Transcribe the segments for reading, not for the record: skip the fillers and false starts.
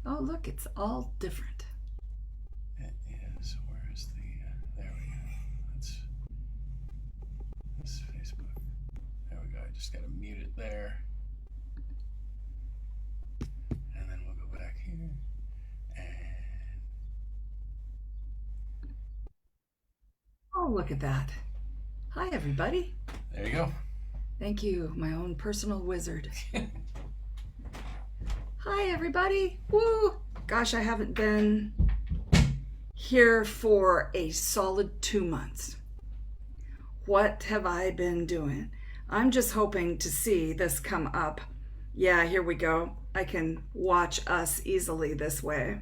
Oh, look, it's all different. It is. Where is the? There we go. That's this Facebook. There we go. I just gotta mute it there, and then we'll go back here. And Oh, look at that. Hi, everybody. there you go. Thank you, my own personal wizard. Hi, everybody. Woo! Gosh, I haven't been here for a solid 2 months. What have I been doing? I'm just hoping to see this come up. Yeah, here we go. I can watch us easily this way.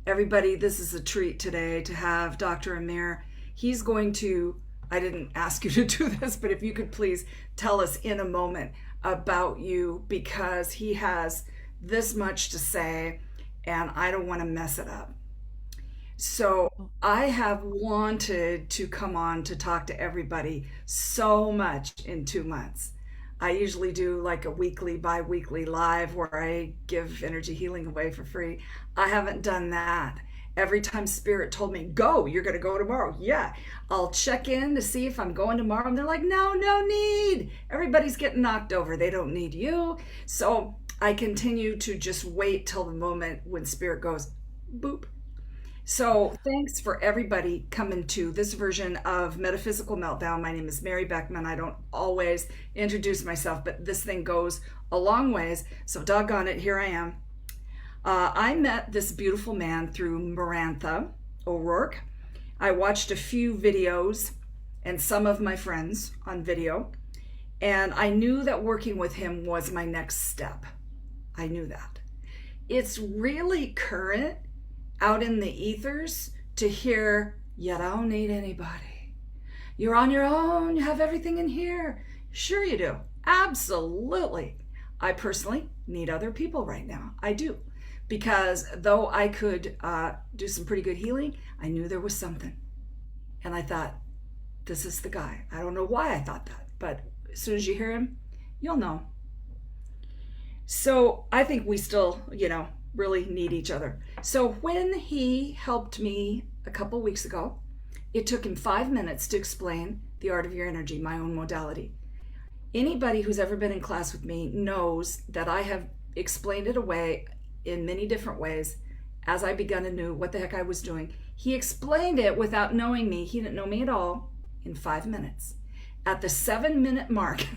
Everybody, this is a treat today to have Dr. Amir. He's going to, I didn't ask you to do this, but if you could please tell us in a moment about you, because he has this much to say and I don't want to mess it up. So I have wanted to come on to talk to everybody so much in 2 months. I usually do like a weekly, bi-weekly live where I give energy healing away for free. I haven't done that. Every time Spirit told me, go, you're going to go tomorrow. Yeah, I'll check in to see if I'm going tomorrow. And they're like, no, no need. Everybody's getting knocked over. They don't need you. So I continue to just wait till the moment when Spirit goes, boop. So thanks for everybody coming to this version of Metaphysical Meltdown. My name is Mary Beckman. I don't always introduce myself, but this thing goes a long ways. So doggone it, here I am. I met this beautiful man through Marantha O'Rourke. I watched a few videos and some of my friends on video, and I knew that working with him was my next step. I knew that. It's really current out in the ethers to hear, you don't need anybody. You're on your own. You have everything in here. Sure you do. Absolutely. I personally need other people right now. I do. Because though I could do some pretty good healing, I knew there was something. And I thought, this is the guy. I don't know why I thought that, but as soon as you hear him, you'll know. So I think we still, really need each other. So when he helped me a couple weeks ago, it took him 5 minutes to explain the art of your energy, my own modality. Anybody who's ever been in class with me knows that I have explained it away in many different ways as I begun anew what the heck I was doing. He explained it without knowing me. He didn't know me at all in 5 minutes. At the 7 minute mark,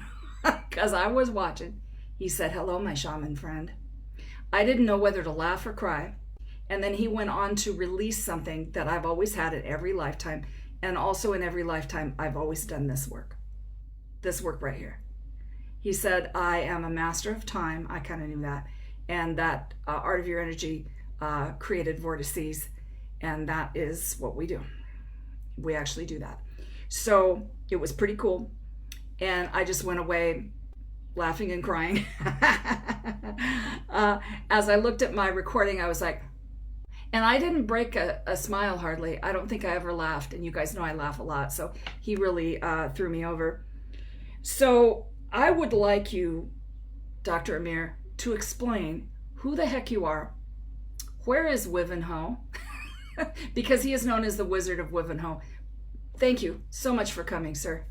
because I was watching, he said, hello, my shaman friend. I didn't know whether to laugh or cry. And then he went on to release something that I've always had in every lifetime. And also in every lifetime, I've always done this work right here. He said, I am a master of time. I kind of knew that. And that art of your energy created vortices. And that is what we do. We actually do that. So it was pretty cool. And I just went away laughing and crying. As I looked at my recording, I was like, and I didn't break a smile hardly. I don't think I ever laughed. And you guys know I laugh a lot. So he really threw me over. So I would like you, Dr. Amir, to explain who the heck you are. Where is Wivenhoe? Because he is known as the Wizard of Wivenhoe. Thank you so much for coming, sir.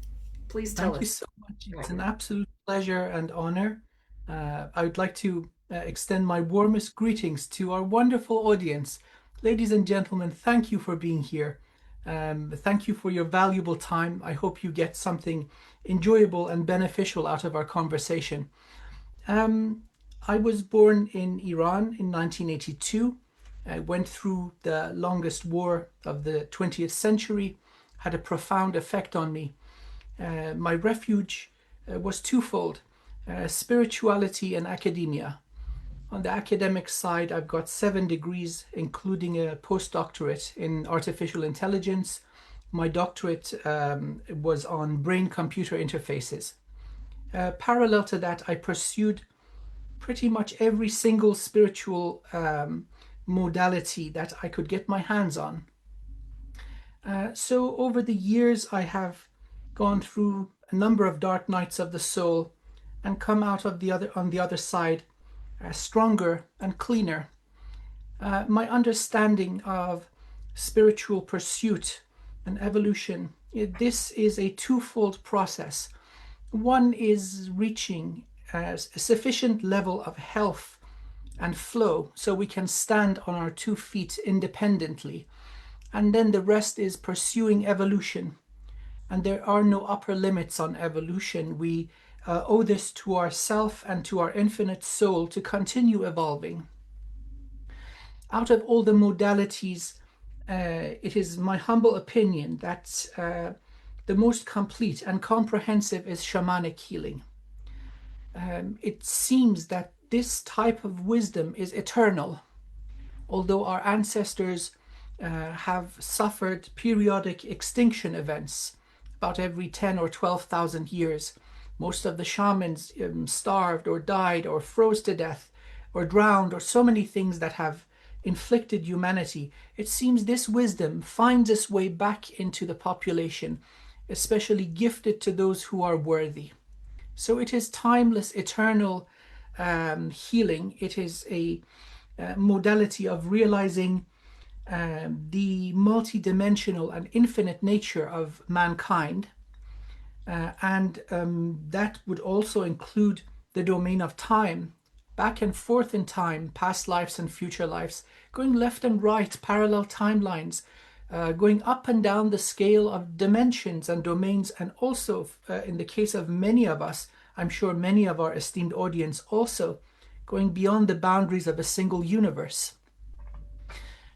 Please tell Thank you us. so much. It's an absolute pleasure and honor. I would like to extend my warmest greetings to our wonderful audience. Ladies and gentlemen, thank you for being here. Thank you for your valuable time. I hope you get something enjoyable and beneficial out of our conversation. I was born in Iran in 1982. I went through the longest war of the 20th century, had a profound effect on me. My refuge was twofold, spirituality and academia. On the academic side, I've got 7 degrees, including a postdoctorate in artificial intelligence. My doctorate was on brain-computer interfaces. Parallel to that, I pursued pretty much every single spiritual modality that I could get my hands on. So over the years, I have gone through a number of dark nights of the soul and come out of on the other side stronger and cleaner my understanding of spiritual pursuit and evolution, this is a twofold process. One is reaching a sufficient level of health and flow so we can stand on our 2 feet independently. And then the rest is pursuing evolution. And there are no upper limits on evolution. We owe this to ourself and to our infinite soul to continue evolving. Out of all the modalities, it is my humble opinion that the most complete and comprehensive is shamanic healing. It seems that this type of wisdom is eternal, although our ancestors have suffered periodic extinction events about every 10 or 12,000 years. Most of the shamans starved or died or froze to death or drowned, or so many things that have inflicted humanity. It seems this wisdom finds its way back into the population, especially gifted to those who are worthy. So it is timeless, eternal healing. It is a modality of realizing the multidimensional and infinite nature of mankind. And that would also include the domain of time, back and forth in time, past lives and future lives, going left and right, parallel timelines, going up and down the scale of dimensions and domains, and also, in the case of many of us, I'm sure many of our esteemed audience also, going beyond the boundaries of a single universe.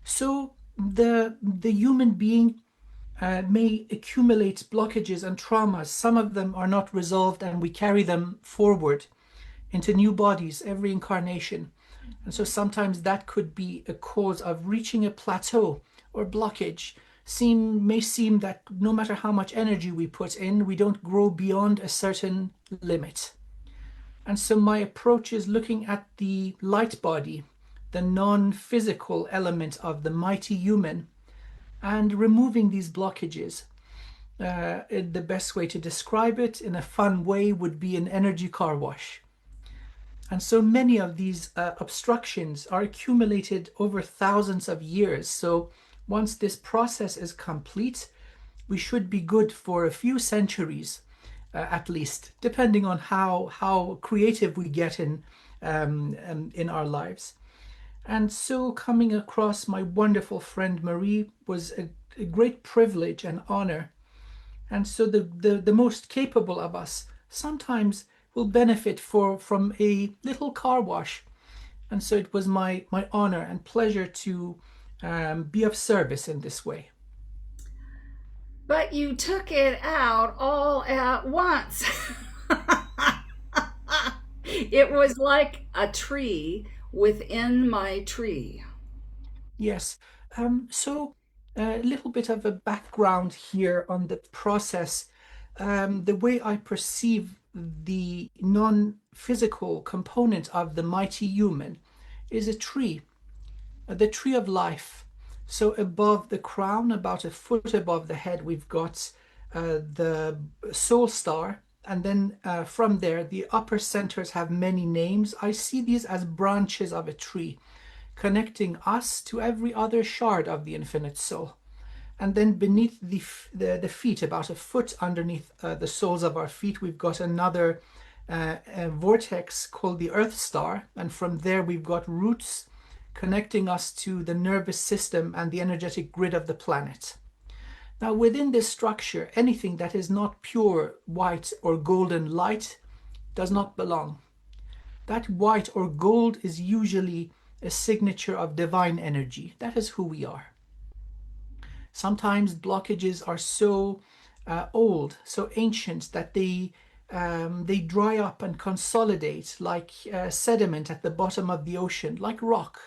So the human being may accumulate blockages and traumas. Some of them are not resolved, and we carry them forward into new bodies every incarnation. And so sometimes that could be a cause of reaching a plateau or blockage. May seem that no matter how much energy we put in, we don't grow beyond a certain limit. And so my approach is looking at the light body, the non-physical element of the mighty human, and removing these blockages. The best way to describe it in a fun way would be an energy car wash. And so many of these obstructions are accumulated over thousands of years. So once this process is complete, we should be good for a few centuries, at least, depending on how creative we get in our lives. And so coming across my wonderful friend Marie was a great privilege and honor. And so the most capable of us sometimes will benefit from a little car wash. And so it was my honor and pleasure to be of service in this way. But you took it out all at once. It was like a tree within my tree. Yes. So a little bit of a background here on the process. The way I perceive the non-physical component of the mighty human is a tree, the tree of life. So above the crown, about a foot above the head, we've got the soul star. And then from there, the upper centers have many names. I see these as branches of a tree, connecting us to every other shard of the infinite soul. And then beneath the feet, about a foot underneath the soles of our feet, we've got another vortex called the Earth Star. And from there, we've got roots connecting us to the nervous system and the energetic grid of the planet. Now, within this structure, anything that is not pure white or golden light does not belong. That white or gold is usually a signature of divine energy. That is who we are. Sometimes blockages are so old, so ancient, that they dry up and consolidate like sediment at the bottom of the ocean, like rock.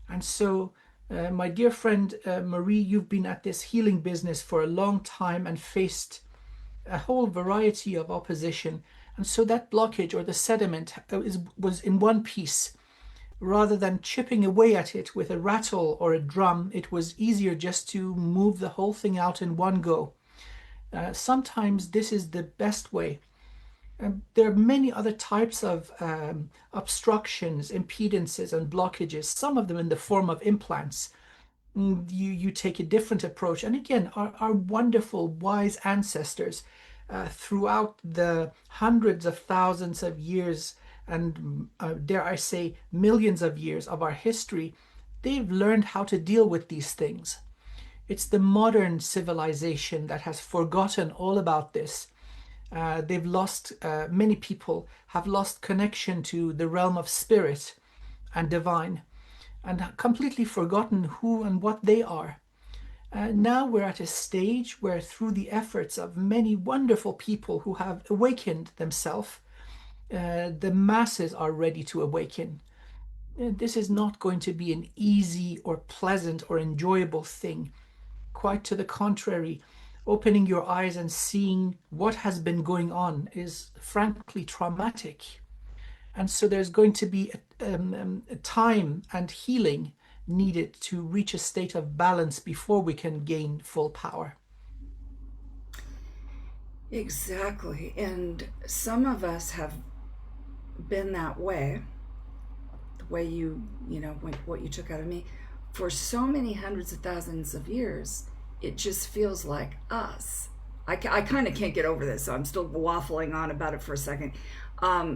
And so, my dear friend Marie, you've been at this healing business for a long time and faced a whole variety of opposition. And so that blockage or the sediment was in one piece. Rather than chipping away at it with a rattle or a drum, it was easier just to move the whole thing out in one go. Sometimes this is the best way. There are many other types of obstructions, impedances, and blockages, some of them in the form of implants. You take a different approach. And again, our wonderful, wise ancestors throughout the hundreds of thousands of years and dare I say millions of years of our history, they've learned how to deal with these things. It's the modern civilization that has forgotten all about this. They've lost, many people have lost connection to the realm of spirit and divine and completely forgotten who and what they are. Now we're at a stage where, through the efforts of many wonderful people who have awakened themselves, the masses are ready to awaken. This is not going to be an easy or pleasant or enjoyable thing. Quite to the contrary, opening your eyes and seeing what has been going on is frankly traumatic. And so there's going to be a time and healing needed to reach a state of balance before we can gain full power. Exactly. And some of us have been that way, the way what you took out of me, for so many hundreds of thousands of years. It just feels like us. I kind of can't get over this, so I'm still waffling on about it for a second.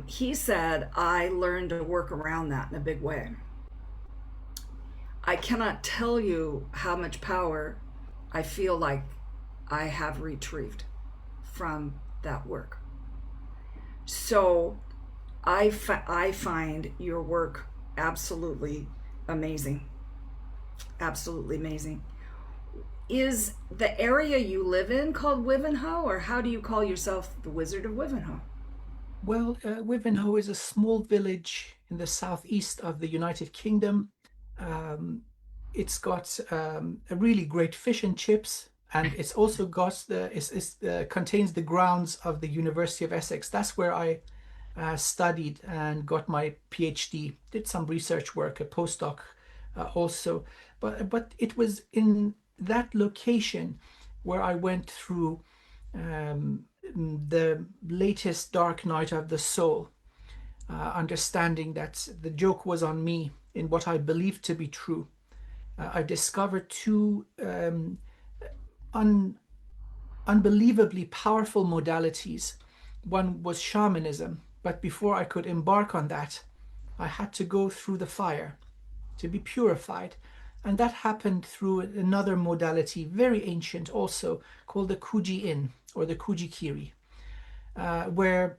He said, I learned to work around that in a big way. I cannot tell you how much power I feel like I have retrieved from that work. So I find your work absolutely amazing. Absolutely amazing. Is the area you live in called Wivenhoe, or how do you call yourself the Wizard of Wivenhoe? Well, Wivenhoe is a small village in the southeast of the United Kingdom. Um, it's got a really great fish and chips, and it's also got contains the grounds of the University of Essex. That's where I studied and got my PhD. Did some research work, a postdoc also, but it was in that location where I went through the latest dark night of the soul, understanding that the joke was on me in what I believed to be true. I discovered two unbelievably powerful modalities. One was shamanism, but before I could embark on that, I had to go through the fire to be purified. And that happened through another modality, very ancient also, called the Kuji-in or the Kuji-kiri, where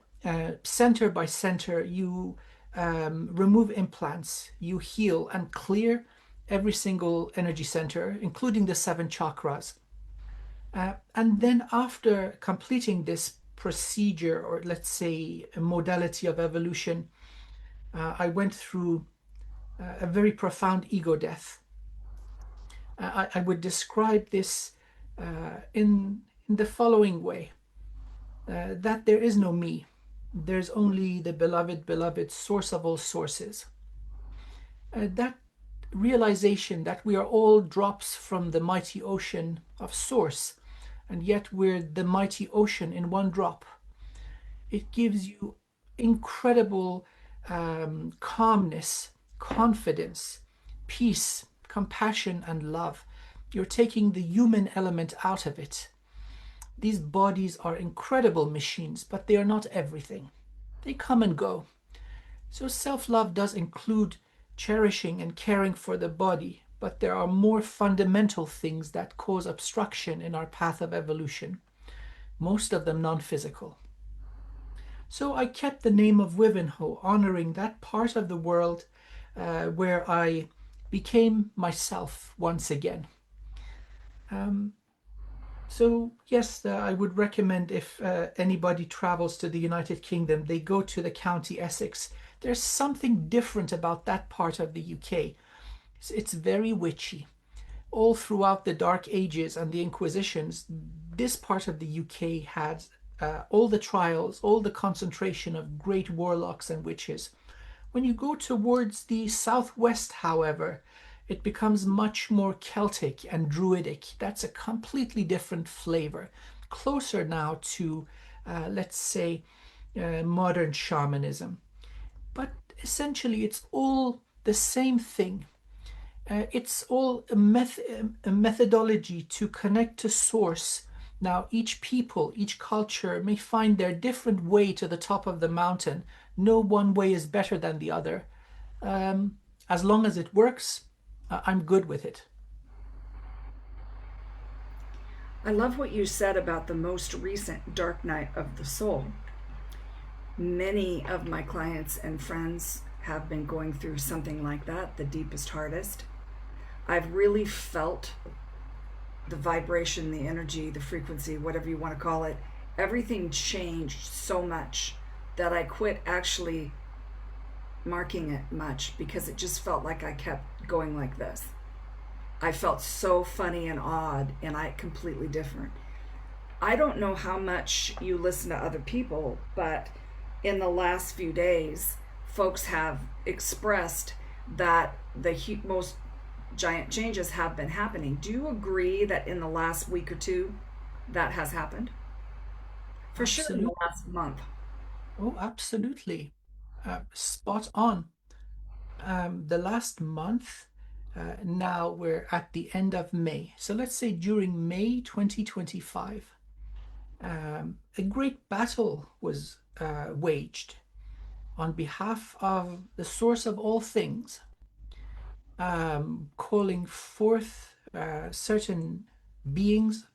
center by center you remove implants, you heal and clear every single energy center, including the 7 chakras. And then after completing this procedure, or let's say a modality of evolution, I went through a very profound ego death. I would describe this in the following way, that there is no me. There's only the beloved source of all sources. That realization that we are all drops from the mighty ocean of source, and yet we're the mighty ocean in one drop. It gives you incredible calmness, confidence, peace, compassion, and love. You're taking the human element out of it. These bodies are incredible machines, but they are not everything. They come and go. So self-love does include cherishing and caring for the body, but there are more fundamental things that cause obstruction in our path of evolution, most of them non-physical. So I kept the name of Wivenhoe, honoring that part of the world where I became myself once again. So yes, I would recommend, if anybody travels to the United Kingdom, they go to the County Essex. There's something different about that part of the UK. It's very witchy. All throughout the Dark Ages and the Inquisitions, this part of the UK had all the trials, all the concentration of great warlocks and witches. When you go towards the southwest, however, it becomes much more Celtic and Druidic. That's a completely different flavor. Closer now to, let's say, modern shamanism. But essentially, it's all the same thing. It's all a methodology to connect to source. Now, each people, each culture may find their different way to the top of the mountain. No one way is better than the other. As long as it works, I'm good with it. I love what you said about the most recent dark night of the soul. Many of my clients and friends have been going through something like that, the deepest, hardest. I've really felt the vibration, the energy, the frequency, whatever you want to call it. Everything changed so much that I quit actually marking it much because it just felt like I kept going like this. I felt so funny and odd and I completely different. I don't know how much you listen to other people, but in the last few days, folks have expressed that the most giant changes have been happening. Do you agree that in the last week or two that has happened? For sure in the Absolutely. last month. Oh, absolutely. Spot on. The last month, now we're at the end of May. So let's say during May 2025, a great battle was waged on behalf of the source of all things, calling forth certain beings,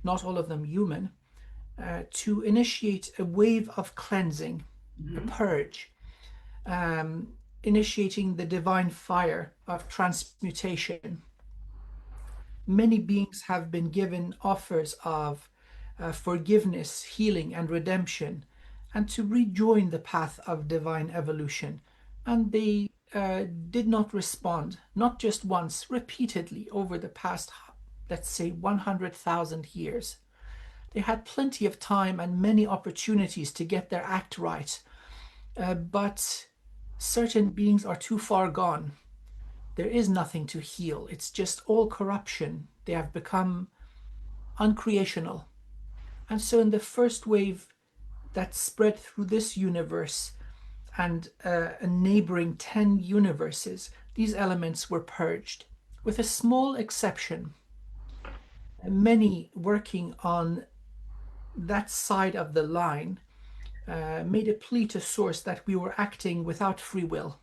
not all of them human, to initiate a wave of cleansing, a Mm-hmm. purge, initiating the divine fire of transmutation. Many beings have been given offers of forgiveness, healing, and redemption, and to rejoin the path of divine evolution. And they did not respond, not just once, repeatedly over the past, let's say, 100,000 years. They had plenty of time and many opportunities to get their act right, but certain beings are too far gone. There is nothing to heal. It's just all corruption. They have become uncreational. And so, in the first wave that spread through this universe and a neighboring 10 universes, these elements were purged, with a small exception. Many working on that side of the line made a plea to Source that we were acting without free will,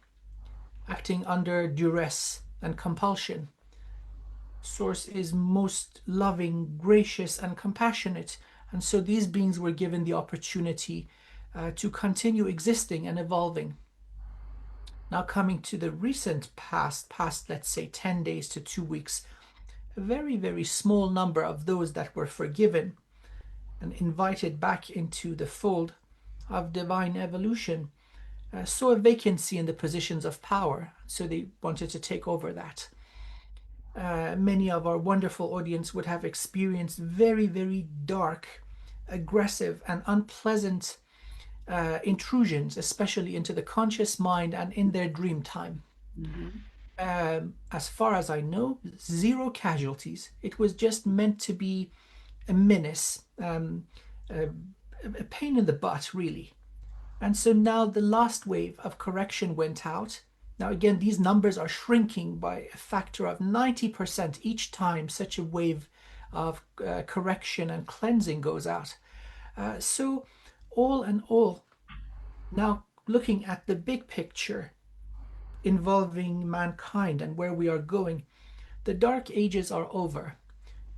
acting under duress and compulsion. Source is most loving, gracious, and compassionate, and so these beings were given the opportunity to continue existing and evolving. Now, coming to the recent past, let's say 10 days to 2 weeks, a very, very small number of those that were forgiven and invited back into the fold of divine evolution saw a vacancy in the positions of power, so they wanted to take over that. Many of our wonderful audience would have experienced very, very dark, aggressive, and unpleasant intrusions, especially into the conscious mind and in their dream time. Mm-hmm. As far as I know, zero casualties. It was just meant to be a menace, a, a pain in the butt, really. And so now the last wave of correction went out. Now, again, these numbers are shrinking by a factor of 90% each time such a wave of correction and cleansing goes out. So, all in all, now looking at the big picture involving mankind and where we are going, the dark ages are over.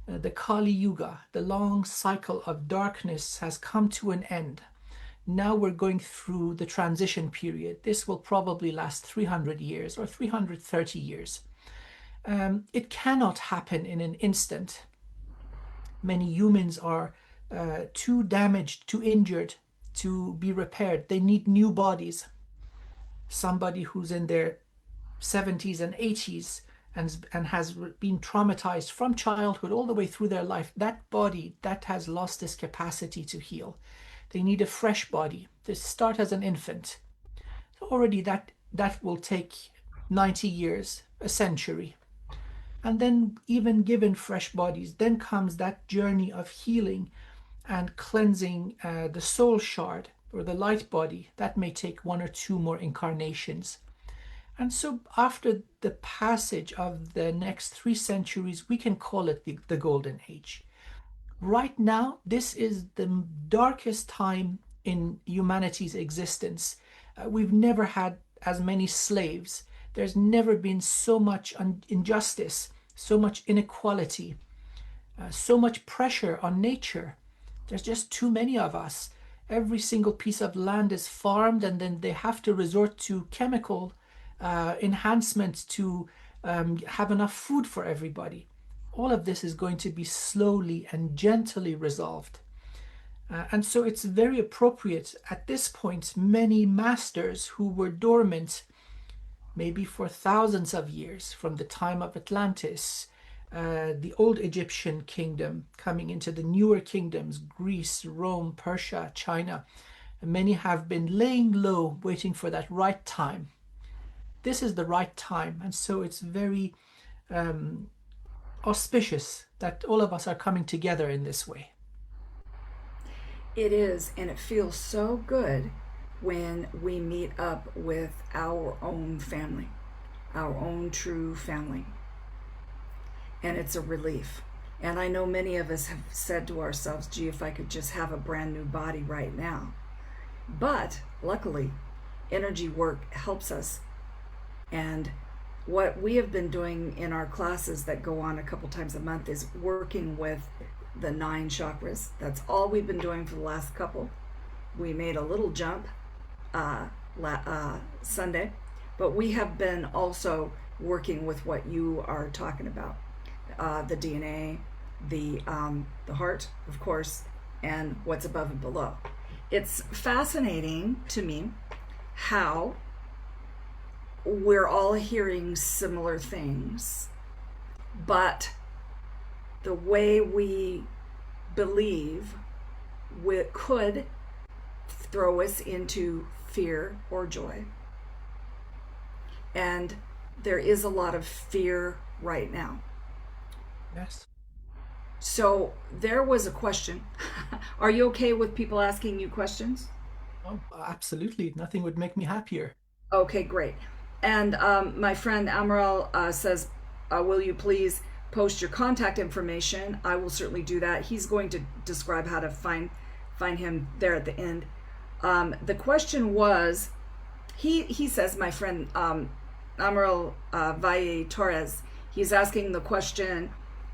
The Kali Yuga, the long cycle of darkness, has come to an end. Now we're going through the transition period. This will probably last 300 years or 330 years. It cannot happen in an instant. Many humans are too damaged, too injured to be repaired. They need new bodies. Somebody who's in their 70s and 80s and has been traumatized from childhood all the way through their life, that body that has lost its capacity to heal. They need a fresh body. They start as an infant. So already that will take 90 years, a century. And then even given fresh bodies, then comes that journey of healing and cleansing the soul shard or the light body, that may take 1 or 2 more incarnations. And so after the passage of the next 3 centuries, we can call it the Golden Age. Right now, this is the darkest time in humanity's existence. We've never had as many slaves. There's never been so much injustice, so much inequality, so much pressure on nature. There's just too many of us. Every single piece of land is farmed, and then they have to resort to chemical enhancement to have enough food for everybody. All of this is going to be slowly and gently resolved. And so it's very appropriate at this point, many masters who were dormant maybe for thousands of years, from the time of Atlantis, the old Egyptian kingdom coming into the newer kingdoms, Greece, Rome, Persia, China. Many have been laying low, waiting for that right time. This is the right time, and so it's very auspicious that all of us are coming together in this way. It is, and it feels so good when we meet up with our own family, our own true family. And it's a relief. And I know many of us have said to ourselves, gee, if I could just have a brand new body right now. But luckily, energy work helps us. And what we have been doing in our classes that go on a couple times a month is working with the 9 chakras. That's all we've been doing for the last couple. We made a little jump Sunday, but we have been also working with what you are talking about, the DNA, the heart, of course, and what's above and below. It's fascinating to me how we're all hearing similar things, but the way we believe could throw us into fear or joy. And there is a lot of fear right now. Yes. So there was a question. Are you okay with people asking you questions? Oh, absolutely. Nothing would make me happier. Okay, great. And my friend Amir says, will you please post your contact information? I will certainly do that. He's going to describe how to find him there at the end. The question was, he says, my friend Amir Valle Torres, he's asking the question,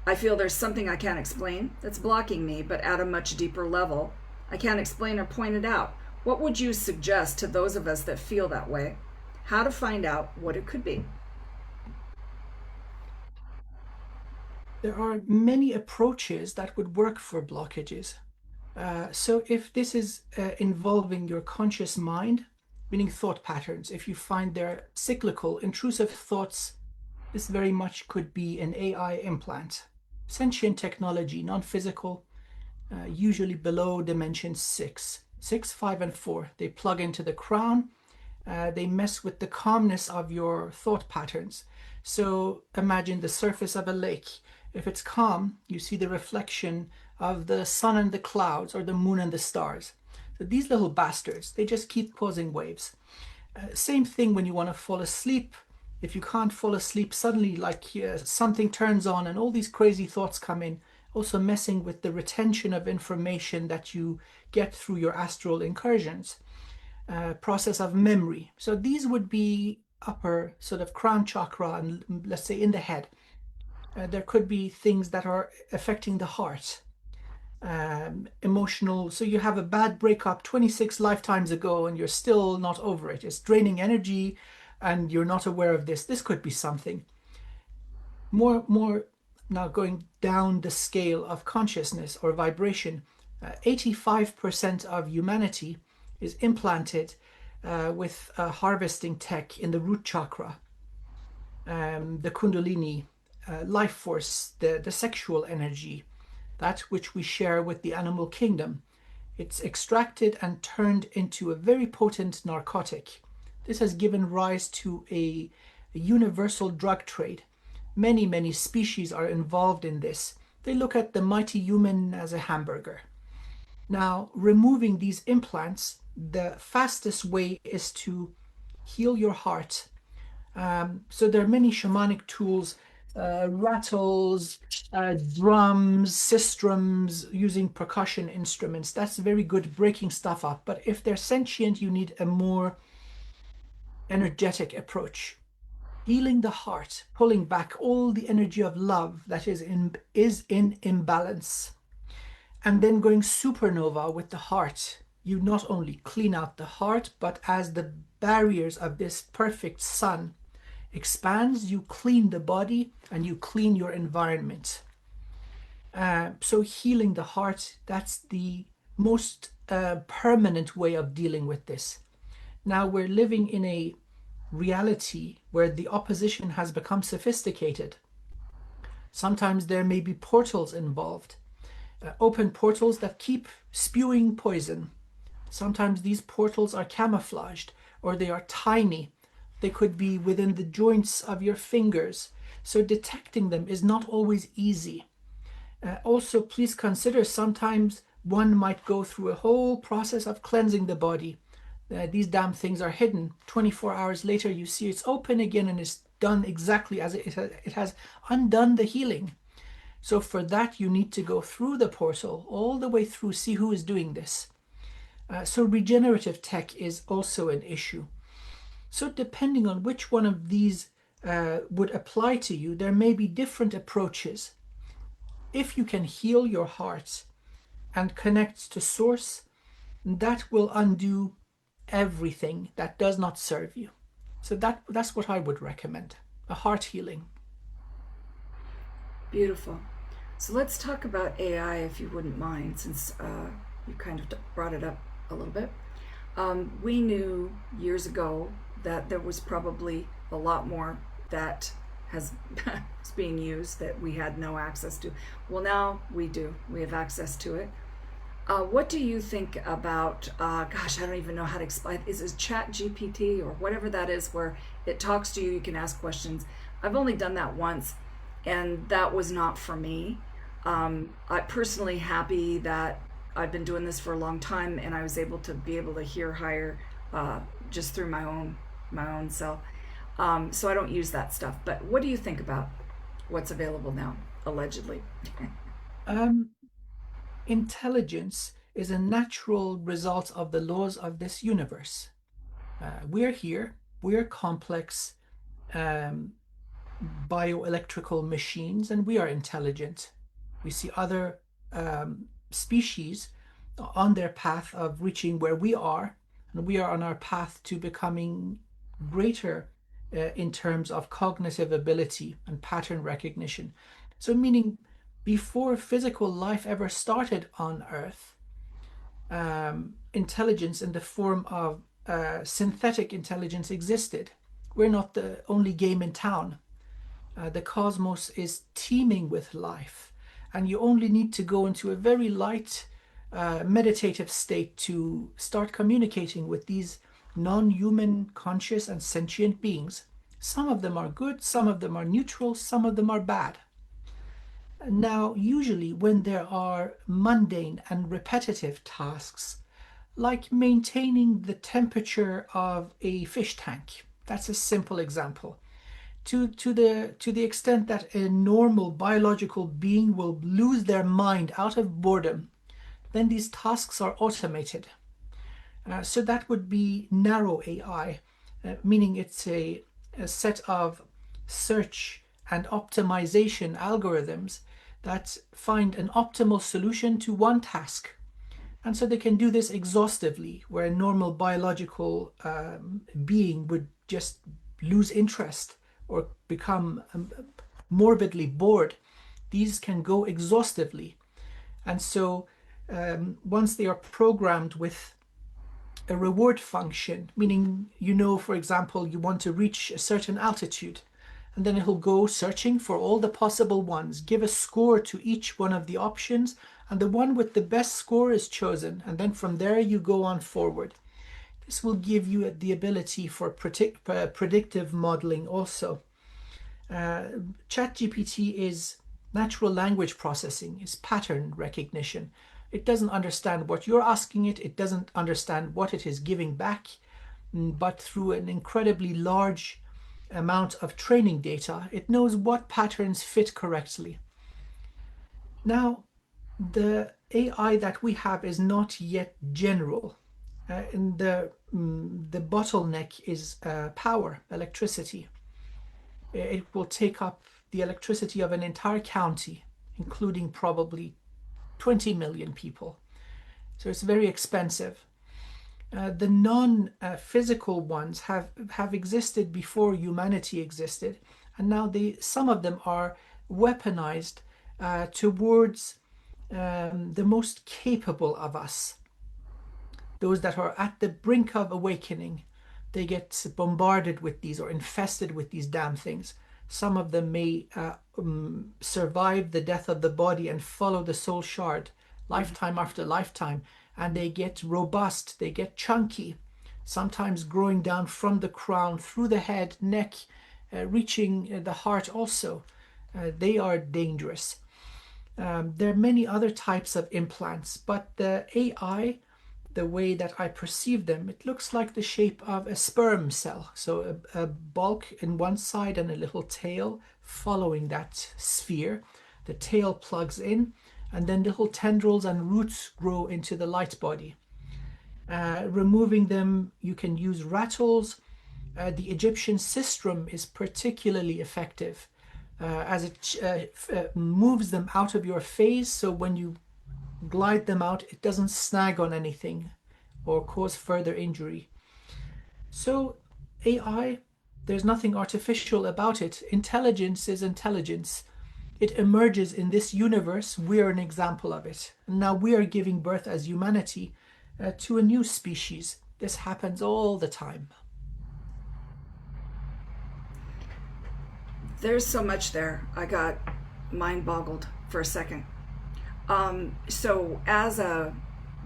I feel there's something I can't explain that's blocking me, but at a much deeper level, I can't explain or point it out. What would you suggest to those of us that feel that way? How to find out what it could be? There are many approaches that would work for blockages. So if this is involving your conscious mind, meaning thought patterns, if you find they're cyclical, intrusive thoughts, this very much could be an AI implant. Sentient technology, non-physical, usually below dimension 6, 5, and 4. They plug into the crown. They mess with the calmness of your thought patterns. So imagine the surface of a lake. If it's calm, you see the reflection of the sun and the clouds, or the moon and the stars. So these little bastards, they just keep causing waves. Same thing when you want to fall asleep. If you can't fall asleep, suddenly something turns on and all these crazy thoughts come in, also messing with the retention of information that you get through your astral incursions. Process of memory. So these would be upper sort of crown chakra, and let's say in the head. There could be things that are affecting the heart. Emotional, so you have a bad breakup 26 lifetimes ago and you're still not over it. It's draining energy and you're not aware of this. This could be something. More now going down the scale of consciousness or vibration, 85% of humanity is implanted with harvesting tech in the root chakra, the kundalini, life force, the sexual energy, that which we share with the animal kingdom. It's extracted and turned into a very potent narcotic. This has given rise to a universal drug trade. Many species are involved in this. They look at the mighty human as a hamburger. Now, removing these implants the fastest way is to heal your heart. So there are many shamanic tools, rattles, drums, sistrums, using percussion instruments. That's very good breaking stuff up. But if they're sentient, you need a more energetic approach. Healing the heart, pulling back all the energy of love that is in imbalance. And then going supernova with the heart. You not only clean out the heart, but as the barriers of this perfect sun expands, you clean the body and you clean your environment. So healing the heart, that's the most permanent way of dealing with this. Now we're living in a reality where the opposition has become sophisticated. Sometimes there may be portals involved, open portals that keep spewing poison. Sometimes these portals are camouflaged, or they are tiny. They could be within the joints of your fingers. So detecting them is not always easy. Also, please consider sometimes one might go through a whole process of cleansing the body. These damn things are hidden. 24 hours later, you see it's open again and it's done exactly as it has undone the healing. So for that, you need to go through the portal, all the way through, see who is doing this. So regenerative tech is also an issue. So depending on which one of these would apply to you, there may be different approaches. If you can heal your heart and connect to source, that will undo everything that does not serve you. So that's what I would recommend, a heart healing. Beautiful. So let's talk about AI, if you wouldn't mind, since you kind of brought it up a little bit. We knew years ago that there was probably a lot more that is being used that we had no access to. Well, now we do. We have access to it. What do you think about, gosh, I don't even know how to explain. Is it Chat GPT or whatever that is, where it talks to you, you can ask questions? I've only done that once, and that was not for me. I'm personally happy that I've been doing this for a long time, and I was able to hear higher just through my own self. So I don't use that stuff. But what do you think about what's available now, allegedly? Intelligence is a natural result of the laws of this universe. We're here, we're complex bioelectrical machines, and we are intelligent. We see other species on their path of reaching where we are, and we are on our path to becoming greater in terms of cognitive ability and pattern recognition. So meaning before physical life ever started on Earth, intelligence in the form of synthetic intelligence existed. We're not the only game in town. The cosmos is teeming with life, and you only need to go into a very light meditative state to start communicating with these non-human, conscious and sentient beings. Some of them are good, some of them are neutral, some of them are bad. Now, usually when there are mundane and repetitive tasks, like maintaining the temperature of a fish tank, that's a simple example, to the extent that a normal biological being will lose their mind out of boredom, then these tasks are automated. So that would be narrow AI, meaning it's a set of search and optimization algorithms that find an optimal solution to one task. And so they can do this exhaustively, where a normal biological being would just lose interest or become morbidly bored. These can go exhaustively. And so once they are programmed with a reward function, meaning, for example, you want to reach a certain altitude, and then it'll go searching for all the possible ones, give a score to each one of the options, and the one with the best score is chosen, and then from there you go on forward. This will give you the ability for predictive modeling also. ChatGPT is natural language processing, is pattern recognition. It doesn't understand what you're asking it. It doesn't understand what it is giving back. But through an incredibly large amount of training data, it knows what patterns fit correctly. Now, the AI that we have is not yet general. And the bottleneck is power, electricity. It will take up the electricity of an entire county, including probably 20 million people. So it's very expensive. The non-physical ones have existed before humanity existed, and now some of them are weaponized towards the most capable of us. Those that are at the brink of awakening, they get bombarded with these or infested with these damn things. Some of them may survive the death of the body and follow the soul shard lifetime after lifetime, and they get robust, they get chunky, sometimes growing down from the crown through the head, neck, reaching the heart also. They are dangerous. There are many other types of implants, but the AI, the way that I perceive them, it looks like the shape of a sperm cell. So a bulk in one side and a little tail following that sphere. The tail plugs in, and then little tendrils and roots grow into the light body. Removing them, you can use rattles. The Egyptian sistrum is particularly effective as it moves them out of your face, so when you glide them out, it doesn't snag on anything or cause further injury. So AI, there's nothing artificial about it. Intelligence is intelligence. It emerges in this universe. We're an example of it. And now we are giving birth as humanity to a new species. This happens all the time. There's so much there. I got mind boggled for a second. So as a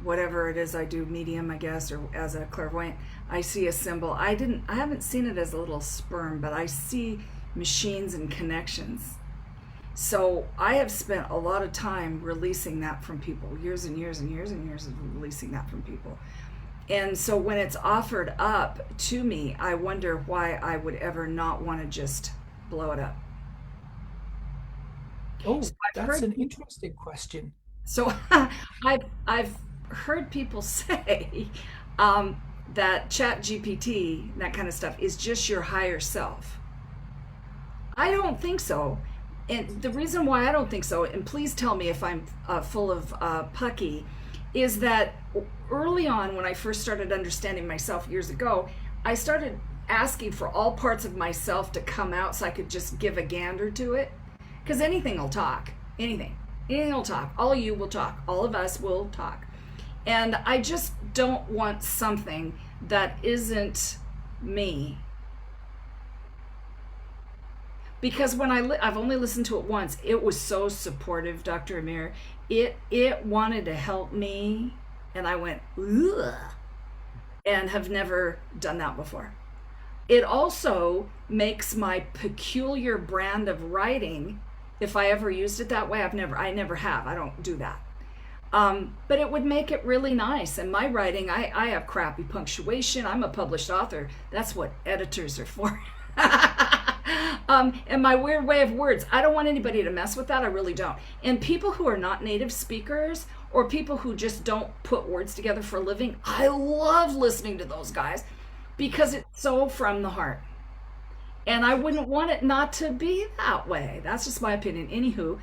whatever it is I do, medium, I guess, or as a clairvoyant, I see a symbol. I haven't seen it as a little sperm, but I see machines and connections. So I have spent a lot of time releasing that from people, years and years and years and years of releasing that from people. And so when it's offered up to me, I wonder why I would ever not want to just blow it up. Oh, So that's an interesting question. So I've heard people say that Chat GPT, that kind of stuff, is just your higher self. I don't think so. And the reason why I don't think so, and please tell me if I'm full of pucky, is that early on when I first started understanding myself years ago, I started asking for all parts of myself to come out so I could just give a gander to it. Because anything will talk. Anything will talk. All of you will talk. All of us will talk. And I just don't want something that isn't me. Because when I've only listened to it once, it was so supportive, Dr. Amir. It wanted to help me, and I went, ugh, and have never done that before. It also makes my peculiar brand of writing, if I ever used it that way, I never have. I don't do that. But it would make it really nice. And my writing, I have crappy punctuation. I'm a published author. That's what editors are for. And my weird way of words, I don't want anybody to mess with that. I really don't. And people who are not native speakers or people who just don't put words together for a living, I love listening to those guys because it's so from the heart. And I wouldn't want it not to be that way. That's just my opinion. Anywho,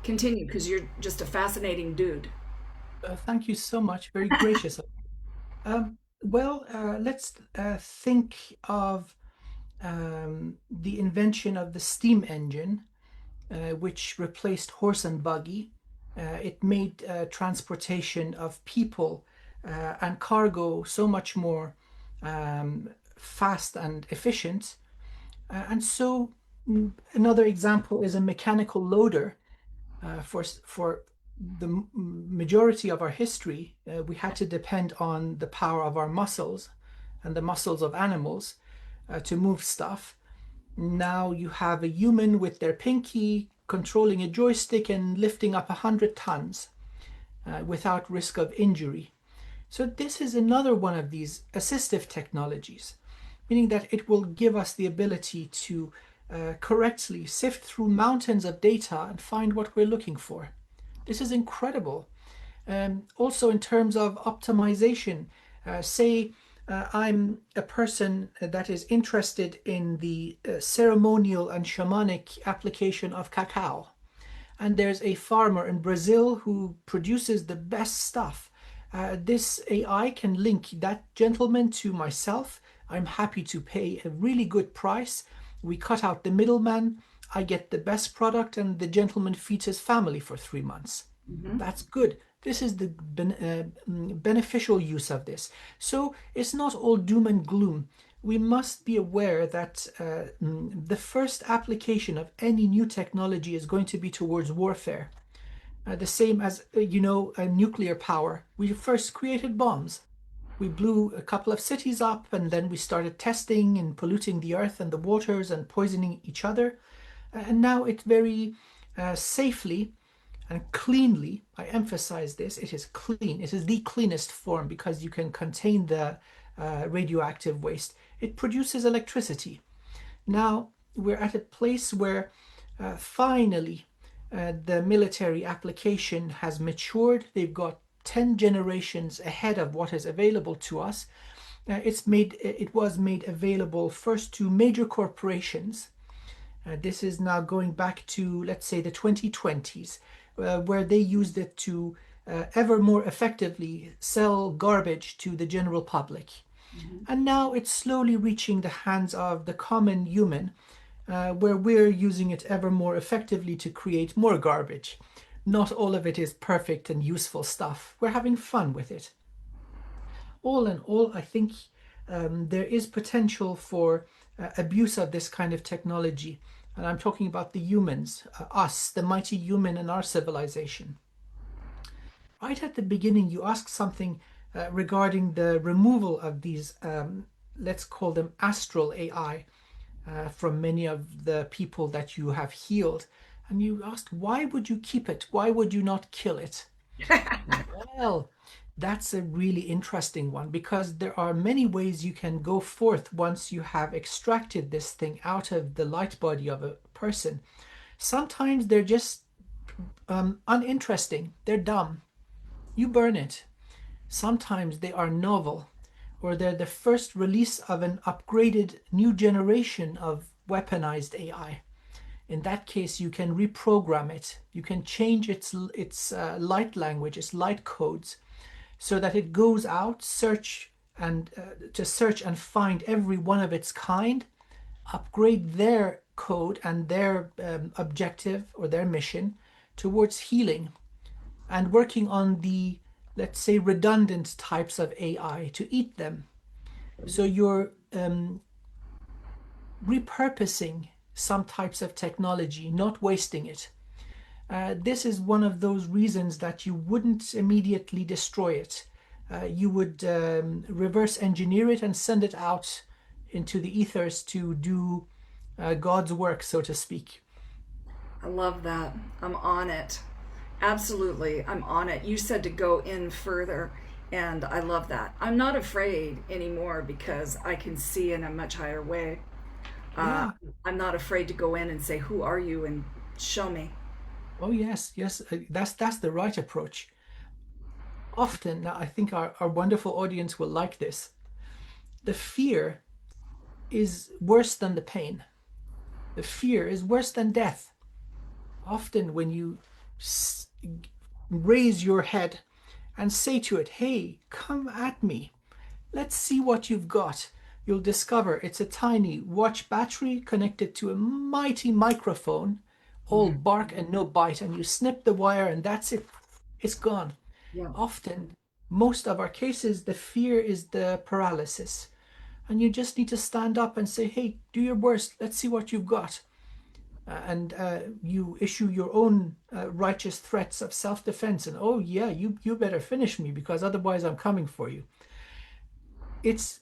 continue, because you're just a fascinating dude. Thank you so much. Very gracious. Let's think of the invention of the steam engine, which replaced horse and buggy. It made transportation of people and cargo so much more fast and efficient. And so another example is a mechanical loader. For the majority of our history, we had to depend on the power of our muscles and the muscles of animals to move stuff. Now you have a human with their pinky controlling a joystick and lifting up 100 tons. without risk of injury. So this is another one of these assistive technologies, meaning that it will give us the ability to correctly sift through mountains of data and find what we're looking for. This is incredible. Also in terms of optimization, say I'm a person that is interested in the ceremonial and shamanic application of cacao. And there's a farmer in Brazil who produces the best stuff. This AI can link that gentleman to myself. I'm happy to pay a really good price. We cut out the middleman. I get the best product, and the gentleman feeds his family for 3 months. That's good. This is the beneficial use of this. So it's not all doom and gloom. We must be aware that the first application of any new technology is going to be towards warfare. The same as, nuclear power. We first created bombs. We blew a couple of cities up, and then we started testing and polluting the earth and the waters and poisoning each other. And now it very safely and cleanly, I emphasize this, it is clean. It is the cleanest form because you can contain the radioactive waste. It produces electricity. Now we're at a place where finally the military application has matured. They've got 10 generations ahead of what is available to us. It was made available first to major corporations. This is now going back to, let's say, the 2020s, where they used it to ever more effectively sell garbage to the general public. And now it's slowly reaching the hands of the common human, where we're using it ever more effectively to create more garbage. Not all of it is perfect and useful stuff. We're having fun with it. All in all, I think there is potential for abuse of this kind of technology. And I'm talking about the humans, us, the mighty human in our civilization. Right at the beginning, you asked something regarding the removal of these, let's call them astral AI, from many of the people that you have healed. And you asked, why would you keep it? Why would you not kill it? Well, that's a really interesting one, because there are many ways you can go forth once you have extracted this thing out of the light body of a person. Sometimes they're just uninteresting. They're dumb. You burn it. Sometimes they are novel, or they're the first release of an upgraded new generation of weaponized AI. In that case, you can reprogram it. You can change its light language, its light codes, so that it goes out, to search and find every one of its kind, upgrade their code and their objective or their mission towards healing, and working on the, let's say, redundant types of AI to eat them. So you're repurposing some types of technology, not wasting it. This is one of those reasons that you wouldn't immediately destroy it. You would reverse engineer it and send it out into the ethers to do God's work, so to speak. I love that. I'm on it. Absolutely, I'm on it. You said to go in further, and I love that. I'm not afraid anymore because I can see in a much higher way. Yeah. I'm not afraid to go in and say, "Who are you?" and show me. Oh yes, yes. That's the right approach. Often, now I think our wonderful audience will like this. The fear is worse than the pain. The fear is worse than death. Often when you raise your head and say to it, hey, come at me. Let's see what you've got. You'll discover it's a tiny watch battery connected to a mighty microphone, all bark and no bite, and you snip the wire and that's it. It's gone. Yeah. Often, most of our cases, the fear is the paralysis. And you just need to stand up and say, hey, do your worst. Let's see what you've got. And you issue your own righteous threats of self-defense. And, oh, yeah, you better finish me because otherwise I'm coming for you. It's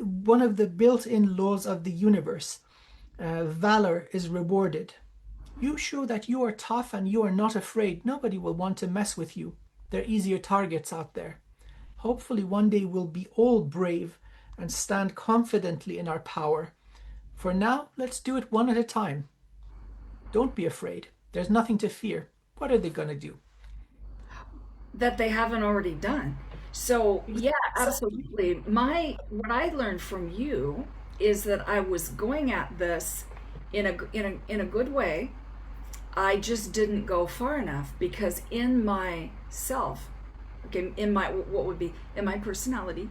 one of the built-in laws of the universe. Valor is rewarded. You show that you are tough and you are not afraid. Nobody will want to mess with you. They're easier targets out there. Hopefully, one day we'll be all brave and stand confidently in our power. For now, let's do it one at a time. Don't be afraid. There's nothing to fear. What are they going to do? That they haven't already done. So yeah, Exactly. absolutely. What I learned from you is that I was going at this in a good way. I just didn't go far enough because in myself, okay, in my what would be in my personality,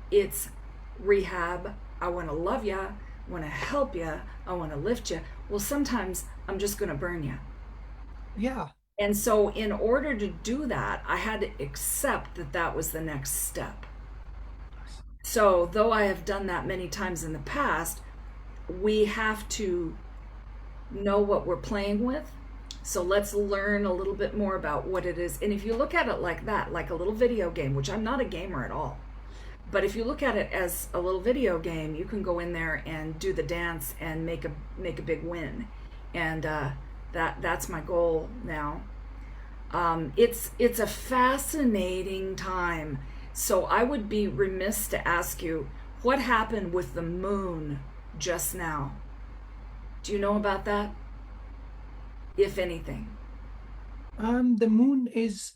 it's rehab. I want to love you. I want to help you. I want to lift you. Well, sometimes I'm just going to burn you. Yeah. And so, in order to do that, I had to accept that that was the next step. So, though I have done that many times in the past, we have to know what we're playing with. So, let's learn a little bit more about what it is. And if you look at it like that, like a little video game, which I'm not a gamer at all, but if you look at it as a little video game, you can go in there and do the dance and make a big win. And that's my goal now. It's a fascinating time. So I would be remiss to ask you what happened with the moon just now. Do you know about that, if anything? The moon is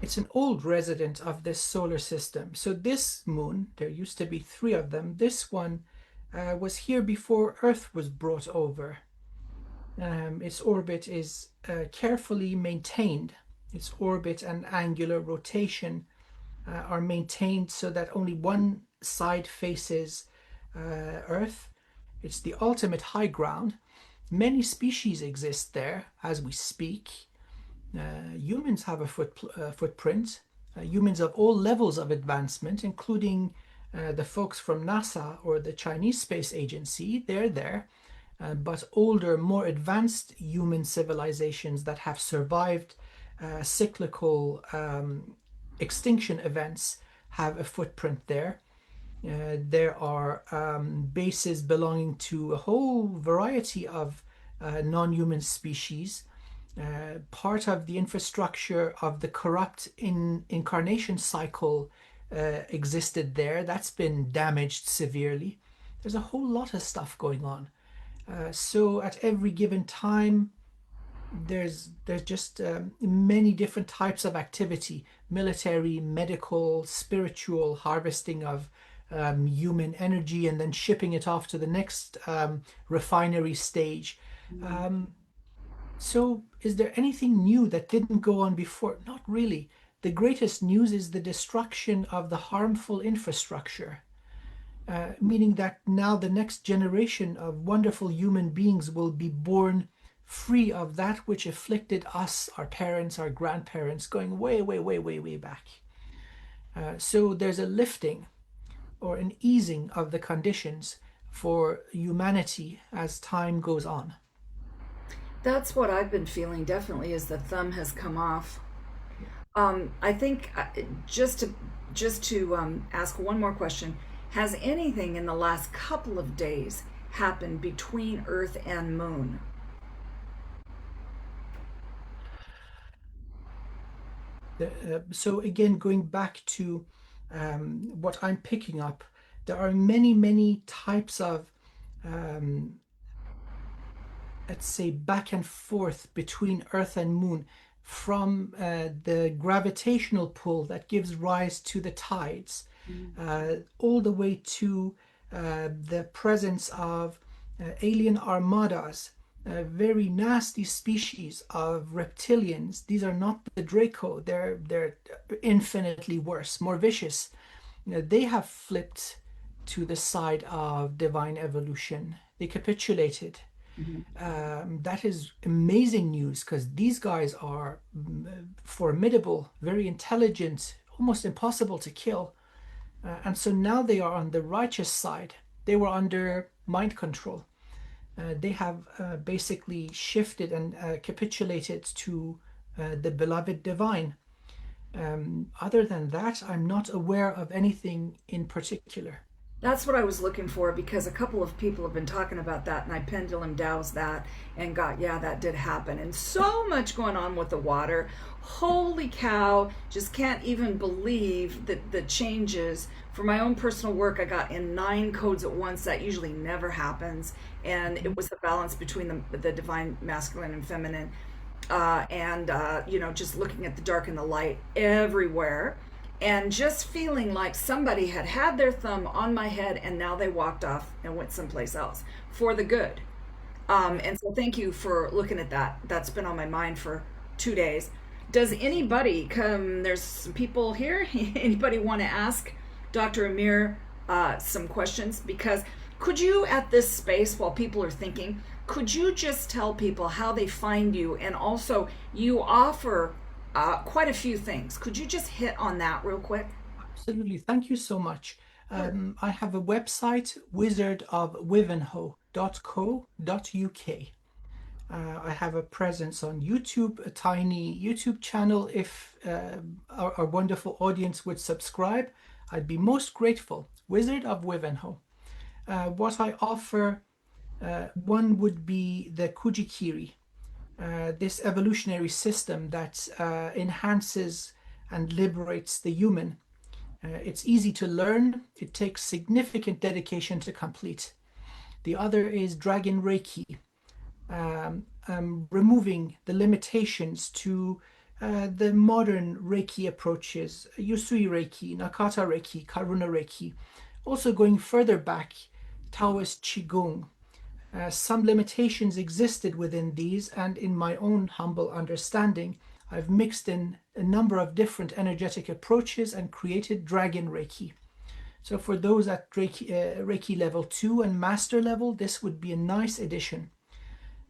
it's an old resident of this solar system. So this moon, there used to be three of them. This one was here before Earth was brought over. Its orbit is carefully maintained. Its orbit and angular rotation are maintained so that only one side faces Earth. It's the ultimate high ground. Many species exist there as we speak. Humans have a footprint. Humans of all levels of advancement, including the folks from NASA or the Chinese Space Agency, they're there. But older, more advanced human civilizations that have survived cyclical extinction events have a footprint there. There are bases belonging to a whole variety of non-human species. Part of the infrastructure of the corrupt incarnation cycle existed there. That's been damaged severely. There's a whole lot of stuff going on. So at every given time, there's just many different types of activity: military, medical, spiritual, harvesting of human energy, and then shipping it off to the next refinery stage. Um, so, is there anything new that didn't go on before? Not really. The greatest news is the destruction of the harmful infrastructure, meaning that now the next generation of wonderful human beings will be born free of that which afflicted us, our parents, our grandparents, going way, way, way, way, way back. So there's a lifting or an easing of the conditions for humanity as time goes on. That's what I've been feeling definitely as the thumb has come off. I think just to ask one more question, has anything in the last couple of days happened between Earth and Moon? So again, going back to what I'm picking up, there are many, many types of, um, let's say, back and forth between Earth and Moon, from the gravitational pull that gives rise to the tides, all the way to the presence of alien armadas, very nasty species of reptilians. These are not the Draco. They're infinitely worse, more vicious. They have flipped to the side of divine evolution. They capitulated. Mhm. That is amazing news because these guys are formidable, very intelligent, almost impossible to kill. And so now they are on the righteous side. They were under mind control. They have basically shifted and capitulated to the beloved divine. Other than that, I'm not aware of anything in particular. That's what I was looking for, because a couple of people have been talking about that, and I pendulum dowsed that and got, yeah, that did happen. And so much going on with the water. Holy cow, just can't even believe the changes. For my own personal work, I got in 9 codes at once. That usually never happens. And it was the balance between the divine masculine and feminine. Just looking at the dark and the light everywhere, and just feeling like somebody had their thumb on my head and now they walked off and went someplace else for the good. And so thank you for looking at that. That's been on my mind for 2 days. Does anybody come? There's some people here. Anybody want to ask Dr. Amir some questions? Because could you, at this space, while people are thinking, could you just tell people how they find you? And also, you offer quite a few things. Could you just hit on that real quick? Absolutely. Thank you so much. I have a website, wizardofwivenhoe.co.uk. I have a presence on YouTube, a tiny YouTube channel. If our wonderful audience would subscribe, I'd be most grateful. Wizard of Wivenhoe. What I offer, one would be the Kujikiri, this evolutionary system that enhances and liberates the human. It's easy to learn. It takes significant dedication to complete. The other is Dragon Reiki, removing the limitations to the modern Reiki approaches, Usui Reiki, Nakata Reiki, Karuna Reiki. Also going further back, Taoist Qigong. Some limitations existed within these, and in my own humble understanding, I've mixed in a number of different energetic approaches and created Dragon Reiki. So for those at Reiki level 2 and master level, this would be a nice addition.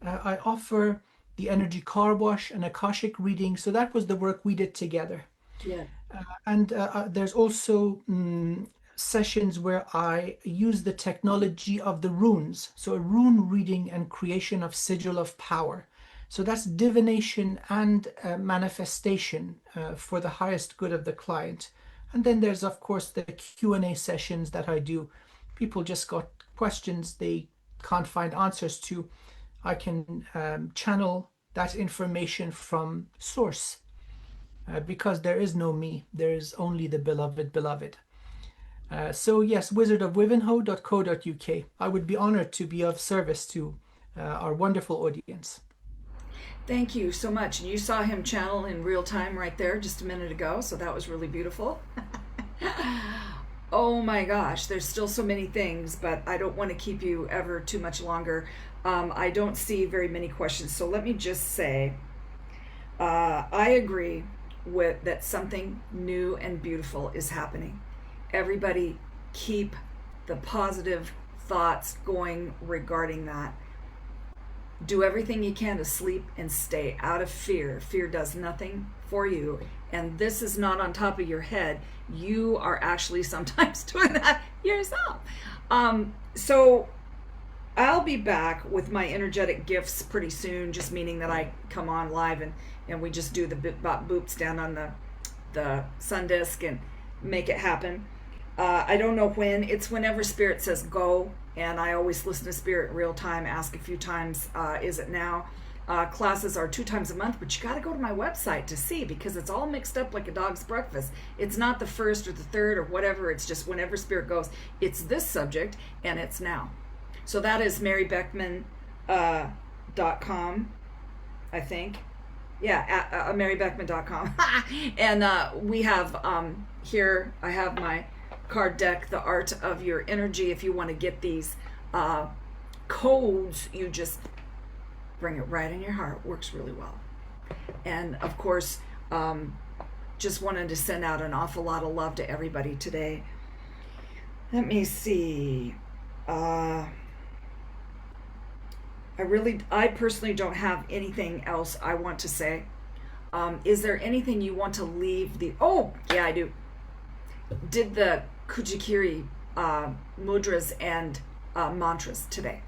I offer the energy car wash and Akashic reading, so that was the work we did together. Yeah. There's also sessions where I use the technology of the runes, so a rune reading and creation of sigil of power. So that's divination and manifestation for the highest good of the client. And then there's, of course, the Q&A sessions that I do. People just got questions they can't find answers to. I can channel that information from source, because there is no me. There is only the beloved. So yes, wizardofwivenhoe.co.uk. I would be honored to be of service to our wonderful audience. Thank you so much. And you saw him channel in real time right there just a minute ago, so that was really beautiful. Oh my gosh, there's still so many things, but I don't want to keep you ever too much longer. I don't see very many questions, so let me just say, I agree with that something new and beautiful is happening. Everybody keep the positive thoughts going regarding that. Do everything you can to sleep and stay out of fear. Fear does nothing for you. And this is not on top of your head. You are actually sometimes doing that yourself. So I'll be back with my energetic gifts pretty soon, just meaning that I come on live and we just do the bop boops down on the sun disk and make it happen. I don't know when. It's whenever Spirit says go, and I always listen to Spirit in real time, ask a few times, is it now? Classes are 2 times a month, but you got to go to my website to see, because it's all mixed up like a dog's breakfast. It's not the first or the third or whatever. It's just whenever Spirit goes, it's this subject, and it's now. So that is marybeckman.com, I think. Yeah, marybeckman.com. And we have here, I have my card deck, The Art of Your Energy. If you want to get these codes, you just bring it right in your heart. Works really well. And of course, just wanted to send out an awful lot of love to everybody today. Let me see. I personally don't have anything else I want to say. Is there anything you want to leave oh, yeah, I do. Did the Kujikiri mudras and mantras today.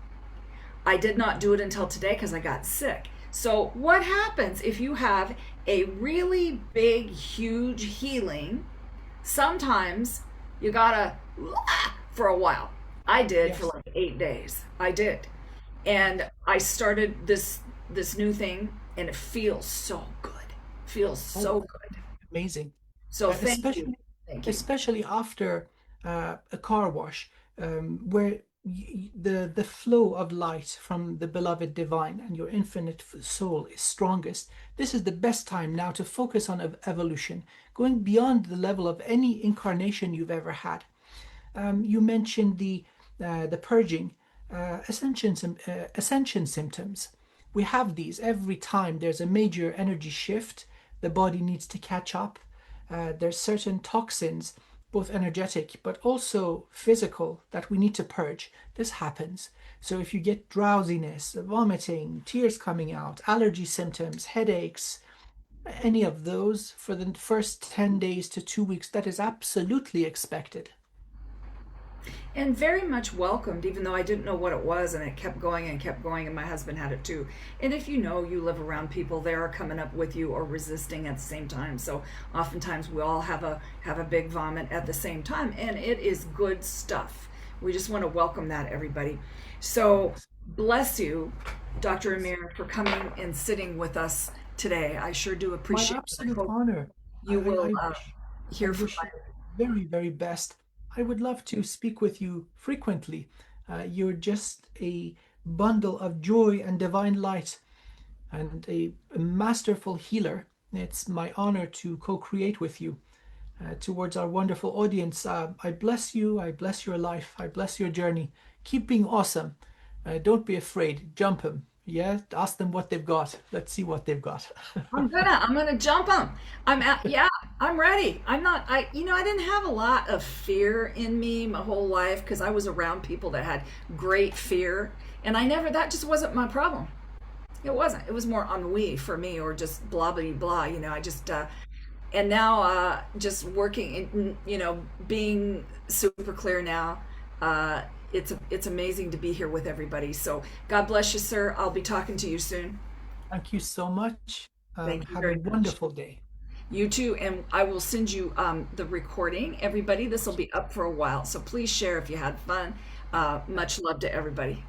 I did not do it until today because I got sick. So what happens if you have a really big, huge healing? Sometimes you gotta for a while. I did for Yes. like 8 days. I did. And I started this new thing, and it feels so good. Feels Oh, so good. amazing. So thank you. Especially Thank you. especially after a car wash, where the flow of light from the beloved divine and your infinite soul is strongest. This is the best time now to focus on evolution, going beyond the level of any incarnation you've ever had. You mentioned the purging, ascension symptoms. We have these every time there's a major energy shift. The body needs to catch up. There's certain toxins, both energetic but also physical, that we need to purge. This happens. So if you get drowsiness, vomiting, tears coming out, allergy symptoms, headaches, any of those for the first 10 days to 2 weeks, that is absolutely expected. And very much welcomed, even though I didn't know what it was, and it kept going and my husband had it too. And if you know you live around people, they are coming up with you or resisting at the same time. So oftentimes we all have a big vomit at the same time, and it is good stuff. We just want to welcome that, everybody. So bless you, Dr. Amir, for coming and sitting with us today. I sure do My appreciate it. I absolute hope honor. I, you I, will I wish I hear from wish my. you the very, very best. I would love to speak with you frequently. You're just a bundle of joy and divine light and a masterful healer. It's my honor to co-create with you towards our wonderful audience. I bless you. I bless your life. I bless your journey. Keep being awesome. Don't be afraid. Jump them. Yeah, ask them what they've got. Let's see what they've got. I'm gonna jump them. Yeah, I'm ready. I'm not, I didn't have a lot of fear in me my whole life because I was around people that had great fear. And that just wasn't my problem. It wasn't. It was more ennui for me, or just blah, blah, blah. And now, just working, being super clear now, it's amazing to be here with everybody. So God bless you, sir. I'll be talking to you soon. Thank you so much. Thank you Have a very much. wonderful day. You too, and I will send you the recording. Everybody, this will be up for a while, so please share if you had fun. Much love to everybody.